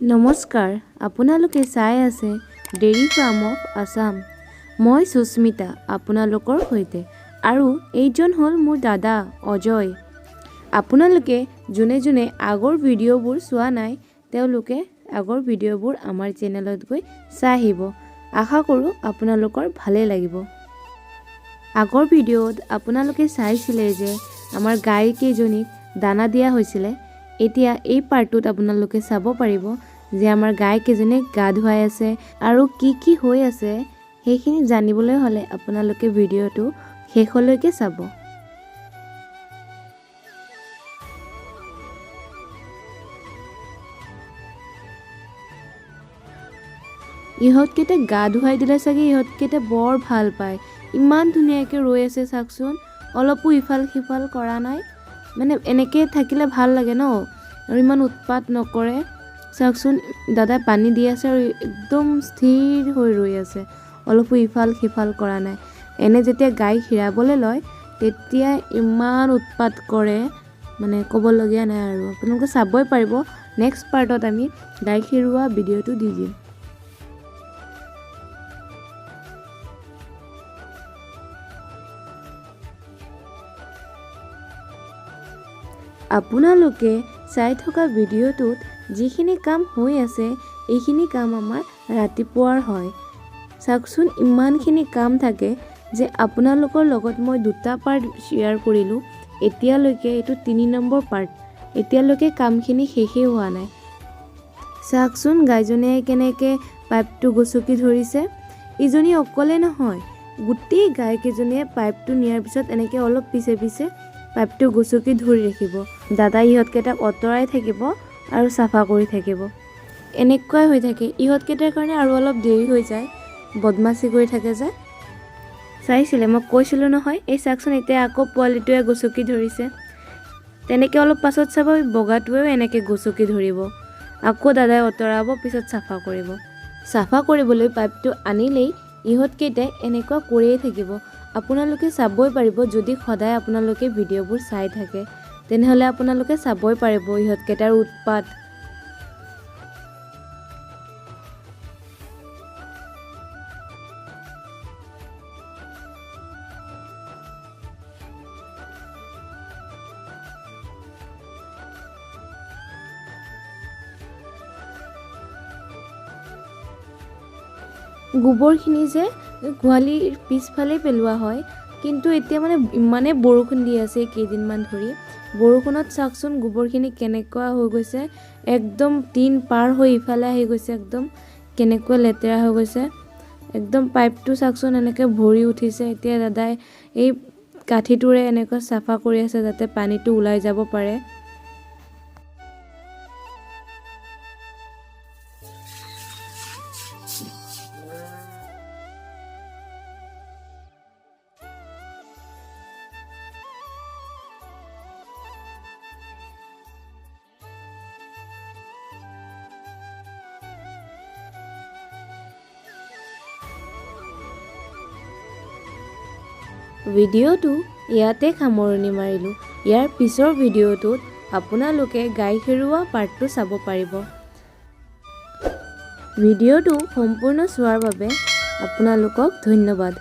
নমস্কাৰ, আপোনালোকে চাই আছে ডেইৰী ফাৰ্ম অফ আসাম। মই সুস্মিতা আপোনালোকৰ সৈতে আৰু এইজন হ'ল মোৰ দাদা অজয়। আপোনালোকে যোনে যোনে আগৰ ভিডিঅ'বোৰ চোৱা নাই তেওঁলোকে আগৰ ভিডিঅ'বোৰ আমাৰ চেনেলত গৈ চাই আহিব। আশা কৰোঁ আপোনালোকৰ ভালেই লাগিব। আগৰ ভিডিঅ'ত আপোনালোকে চাইছিলে যে আমাৰ গাই কেইজনীক দানা দিয়া হৈছিলে। এতিয়া এই পাৰ্টটোত আপোনালোকে চাব পাৰিব যে আমাৰ গাই কেইজনীক গা ধুৱাই আছে আৰু কি হৈ আছে সেইখিনি জানিবলৈ হ'লে আপোনালোকে ভিডিঅ'টো শেষলৈকে চাব। ইহঁতকেইটা গা ধুৱাই দিলে চাগে ইহঁতকেইটা বৰ ভাল পায়। ইমান ধুনীয়াকৈ ৰৈ আছে চাওকচোন, অলপো ইফাল সিফাল কৰা নাই। মানে এনেকৈ থাকিলে ভাল লাগে ন, আৰু ইমান উৎপাত নকৰে। চাওকচোন দাদাই পানী দি আছে আৰু একদম স্থিৰ হৈ ৰৈ আছে, অলপো ইফাল সিফাল কৰা নাই। এনে যেতিয়া গাই খীৰাবলৈ লয় তেতিয়া ইমান উৎপাত কৰে, মানে ক'বলগীয়া নাই আৰু। আপোনালোকে চাবই পাৰিব, নেক্সট পাৰ্টত আমি গাই খীৰোৱা ভিডিঅ'টো দি দিম। আপোনালোকে চাই থকা ভিডিঅ'টোত যিখিনি কাম হৈ আছে এইখিনি কাম আমাৰ ৰাতিপুৱাৰ হয়। চাওকচোন ইমানখিনি কাম থাকে যে আপোনালোকৰ লগত মই দুটা পাৰ্ট শ্বেয়াৰ কৰিলোঁ। এতিয়ালৈকে এইটো 3 নম্বৰ পাৰ্ট। এতিয়ালৈকে কামখিনি শেষেই হোৱা নাই। চাওকচোন গাইজনীয়ে কেনেকৈ পাইপটো গচকি ধৰিছে। ইজনী অকলে নহয়, গোটেই গাইকেইজনীয়ে পাইপটো নিয়াৰ পিছত এনেকৈ অলপ পিছে পিছে পাইপটো গচকি ধৰি ৰাখিব। দাদাই ইহঁতকেইটাক আঁতৰাই থাকিব আৰু চাফা কৰি থাকিব। এনেকুৱাই হৈ থাকে। ইহঁতকেইটাৰ কাৰণে আৰু অলপ দেৰি হৈ যায়, বদমাচি কৰি থাকে যে। চাইছিলে মই কৈছিলোঁ নহয়, এই চাওকচোন এতিয়া আকৌ পোৱালিটোৱে গচকি ধৰিছে। তেনেকৈ অলপ পাছত চাব বগাটোৱেও এনেকৈ গচকি ধৰিব। আকৌ দাদাই আঁতৰাব, পিছত চাফা কৰিব। চাফা কৰিবলৈ পাইপটো আনিলেই ইহঁতকেইটাই এনেকুৱা কৰিয়ে থাকিব। আপোনালোকে চাবই পাৰিব, যদি সদায় আপোনালোকে ভিডিঅ'বোৰ চাই থাকে তেনেহ'লে আপোনালোকে চাবই পাৰিব ইহঁতকেইটাৰ উৎপাত। গোবৰখিনি যে গোহালিৰ পিছফালে পেলোৱা হয়, কিন্তু এতিয়া মানে ইমানেই বৰষুণ দি আছে কেইদিনমান ধৰি। বৰষুণত চাওকচোন গোবৰখিনি কেনেকুৱা হৈ গৈছে, একদম টিন পাৰ হৈ ইফালে আহি গৈছে, একদম কেনেকুৱা লেতেৰা হৈ গৈছে। একদম পাইপটো চাওকচোন এনেকৈ ভৰি উঠিছে। এতিয়া দাদাই এই কাঠিটোৰে এনেকুৱা চাফা কৰি আছে যাতে পানীটো ওলাই যাব পাৰে। ভিডিঅ'টো ইয়াতে সামৰণি মাৰিলোঁ। ইয়াৰ পিছৰ ভিডিঅ'টোত আপোনালোকে গাই খীৰোৱা পাৰ্টটো চাব পাৰিব। ভিডিঅ'টো সম্পূৰ্ণ চোৱাৰ বাবে আপোনালোকক ধন্যবাদ।